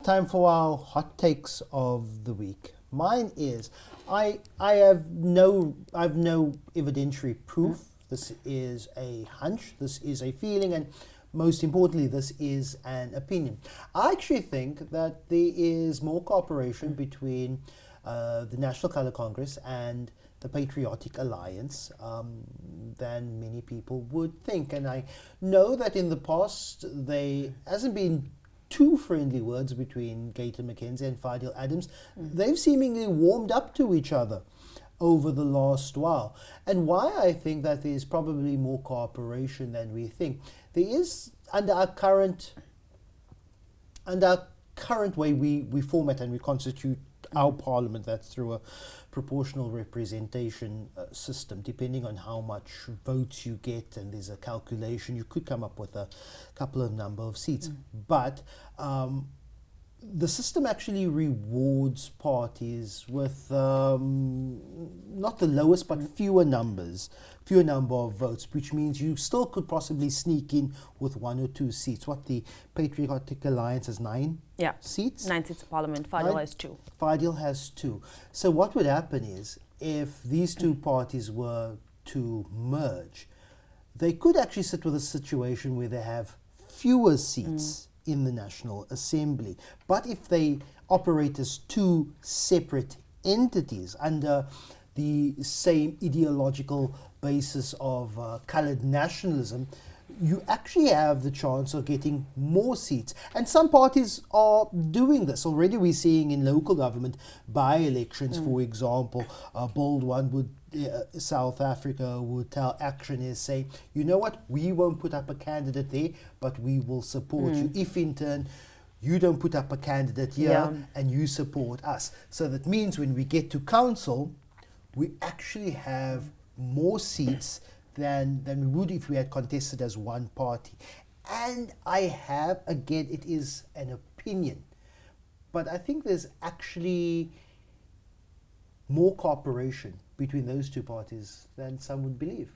time for our hot takes of the week. Mine is, I have no evidentiary proof. This is a hunch. This is a feeling, and most importantly, this is an opinion. I actually think that there is more cooperation between the National Colour Congress and the Patriotic Alliance than many people would think. And I know that in the past there hasn't been two friendly words between Gator McKenzie and Fidel Adams. They've seemingly warmed up to each other over the last while. And why I think that there's probably more cooperation than we think. There is, under our current way we format and we constitute our parliament, that's through a proportional representation system. Depending on how much votes you get, and there's a calculation, you could come up with a couple of number of seats. But the system actually rewards parties with not the lowest but fewer number of votes, which means you still could possibly sneak in with 1 or 2 seats. What the Patriotic Alliance has 9 seats? 9 seats of parliament. Fidel has 2. Fidel has 2. So what would happen is, if these two parties were to merge, they could actually sit with a situation where they have fewer seats in the National Assembly. But if they operate as 2 separate entities under the same ideological basis of coloured nationalism, you actually have the chance of getting more seats. And some parties are doing this. Already we're seeing in local government by-elections, for example, a bold one would, South Africa would tell Action SA, you know what, we won't put up a candidate there, but we will support you. If in turn you don't put up a candidate here and you support us. So that means when we get to council, we actually have more seats than we would if we had contested as one party. And I have, again, it is an opinion, but I think there's actually more cooperation between those two parties than some would believe.